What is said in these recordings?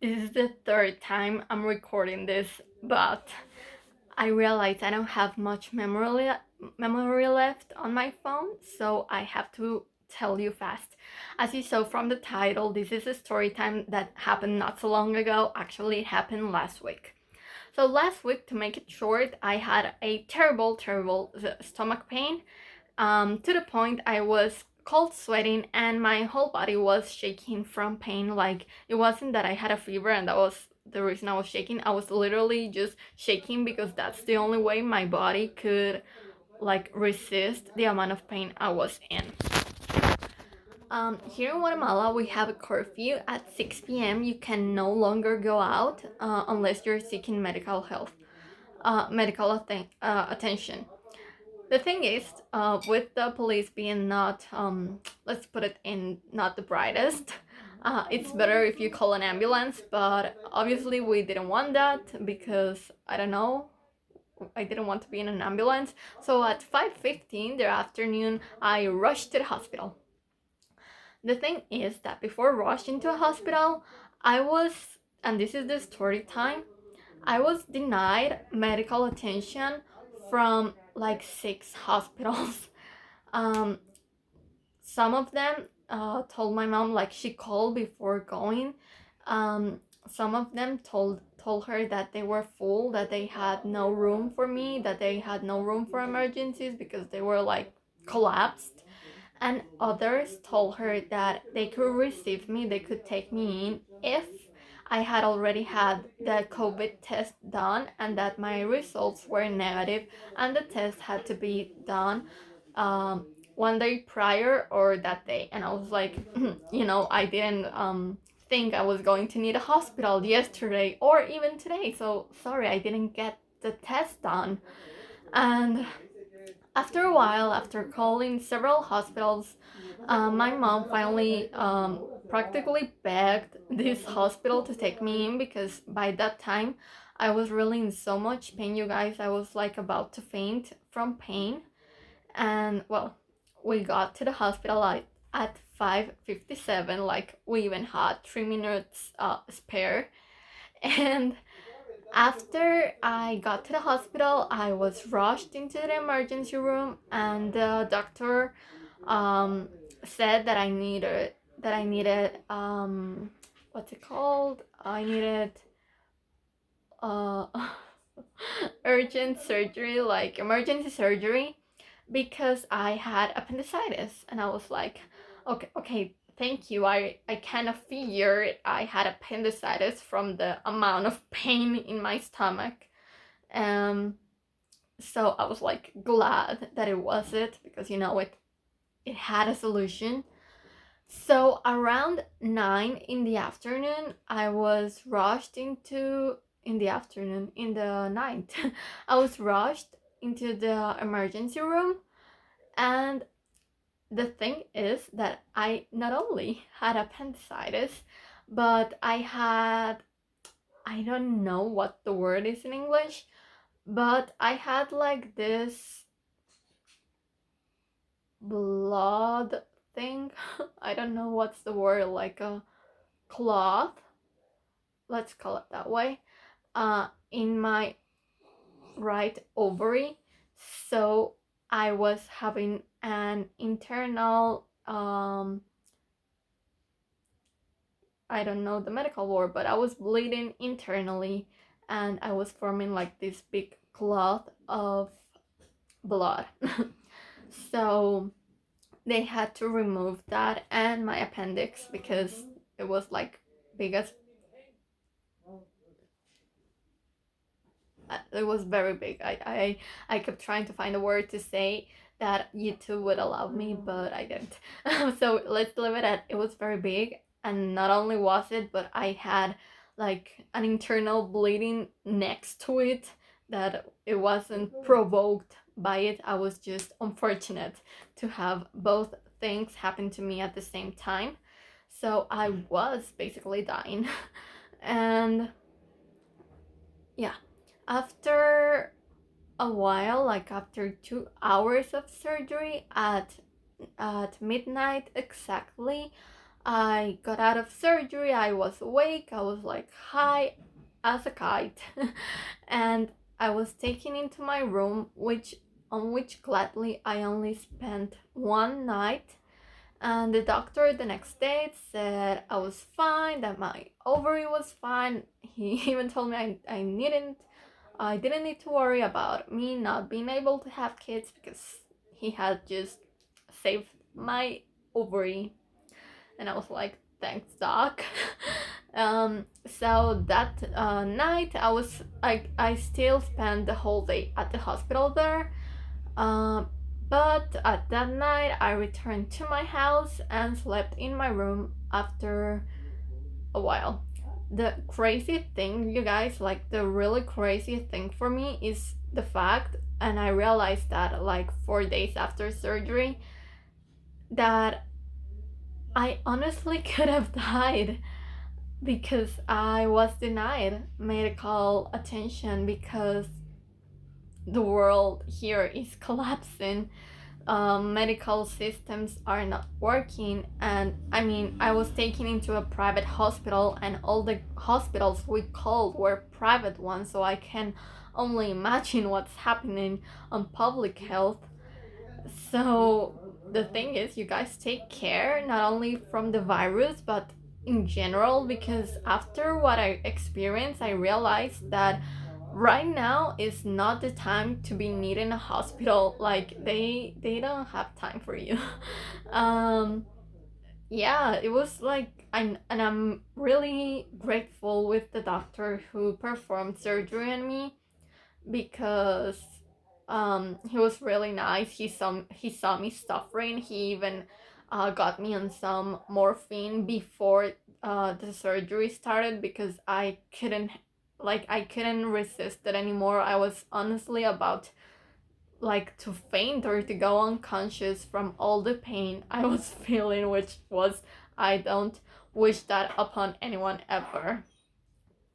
This is the third time I'm recording this, but I realized I don't have much memory left on my phone, so I have to tell you fast. As you saw from the title, this is a story time that happened not so long ago. Actually, it happened last week. So last week, to make it short, I had a terrible stomach pain, to the point I was cold sweating and my whole body was shaking from pain. Like, it wasn't that I had a fever and that was the reason I was shaking. I was literally just shaking because that's the only way my body could like resist the amount of pain I was in. Here in Guatemala, we have a curfew at 6 p.m. You can no longer go out unless you're seeking medical attention. The thing is, with the police being not, let's put it in, not the brightest, it's better if you call an ambulance, but obviously we didn't want that because, I don't know, I didn't want to be in an ambulance. So at 5:15 the afternoon, I rushed to the hospital. The thing is that before rushing to a hospital, I was, and this is the story time, I was denied medical attention from like 6 hospitals. Um, some of them told my mom, like, she called before going. Some of them told her that they were full, that they had no room for me, that they had no room for emergencies because they were like collapsed. And others told her that they could receive me, they could take me in if I had already had the COVID test done and that my results were negative, and the test had to be done um, one day prior or that day. And I was like, I didn't think I was going to need a hospital yesterday or even today. So sorry, I didn't get the test done. And after a while, after calling several hospitals, my mom finally practically begged this hospital to take me in because by that time I was really in so much pain, you guys. I was like about to faint from pain. And well, we got to the hospital at 5:57, like we even had 3 minutes spare. And after I got to the hospital, I was rushed into the emergency room, and the doctor um, said that I needed what's it called? I needed uh, urgent surgery, like emergency surgery, because I had appendicitis. And I was like, okay, thank you. I kind of figured I had appendicitis from the amount of pain in my stomach. Um, so I was like glad that it wasn't, because it had a solution. So around 9 in the afternoon, I was rushed into in the afternoon in the night. I was rushed into the emergency room, and the thing is that I not only had appendicitis, but I don't know what the word is in English, but I had like this blood thing. I don't know what's the word, like a cloth, let's call it that way, in my right ovary. So I was having an internal, I don't know the medical word, but I was bleeding internally, and I was forming like this big cloth of blood. So they had to remove that and my appendix because it was like big as it was very big. I kept trying to find a word to say that YouTube would allow me, but I didn't. So let's leave it at it was very big, and not only was it, but I had like an internal bleeding next to it, that it wasn't provoked by it. I was just unfortunate to have both things happen to me at the same time. So I was basically dying. And yeah, after a while, like after 2 hours of surgery at midnight exactly, I got out of surgery, I was awake, I was like high as a kite. And I was taken into my room, which gladly I only spent one night. And the doctor the next day said I was fine, that my ovary was fine. He even told me I didn't need to worry about me not being able to have kids because he had just saved my ovary. And I was like, thanks, doc. So that night, I still spent the whole day at the hospital there. Um, but at that night, I returned to my house and slept in my room after a while. The crazy thing, you guys, like the really crazy thing for me is the fact, and I realized that like 4 days after surgery, that I honestly could have died because I was denied medical attention because the world here is collapsing. Medical systems are not working, and I mean, I was taken into a private hospital, and all the hospitals we called were private ones, so I can only imagine what's happening on public health. So the thing is, you guys take care not only from the virus but in general, because after what I experienced, I realized that right now is not the time to be needing a hospital. Like they don't have time for you. um yeah, it was like I'm really grateful with the doctor who performed surgery on me because he was really nice. He saw me suffering. He even got me on some morphine before the surgery started because I couldn't resist it anymore. I was honestly about like to faint or to go unconscious from all the pain I was feeling, which was, I don't wish that upon anyone ever.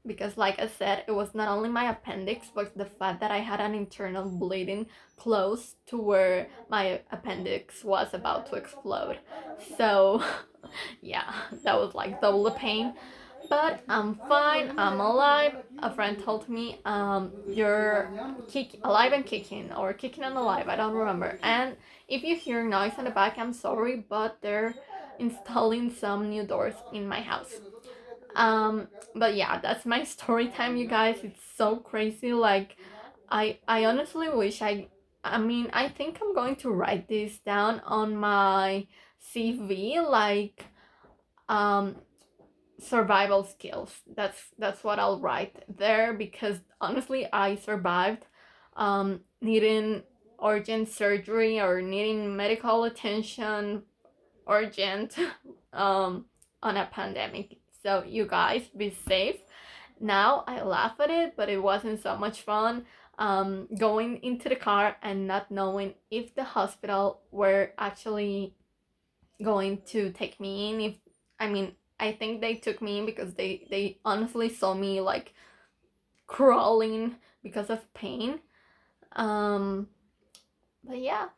Because like I said, it was not only my appendix but the fact that I had an internal bleeding close to where my appendix was about to explode. So yeah, that was like double the pain. But I'm fine, I'm alive. A friend told me, you're alive and kicking, or kicking and alive, I don't remember. And if you hear noise in the back, I'm sorry, but they're installing some new doors in my house. But yeah, that's my story time, you guys. It's so crazy. Like, I honestly wish I mean, I think I'm going to write this down on my CV, like, um, survival skills. That's what I'll write there, because honestly, I survived needing urgent surgery or needing medical attention urgent um on a pandemic. So you guys be safe. Now I laugh at it, but it wasn't so much fun going into the car and not knowing if the hospital were actually going to take me in. If I mean, I think they took me in because they honestly saw me like crawling because of pain. um but yeah,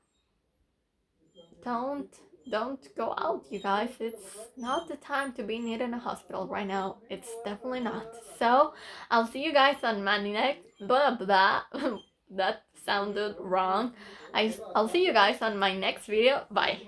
don't don't go out, you guys. It's not the time to be needed in a hospital right now. It's definitely not. So I'll see you guys on my next blah blah. That sounded wrong. I'll see you guys on my next video. Bye.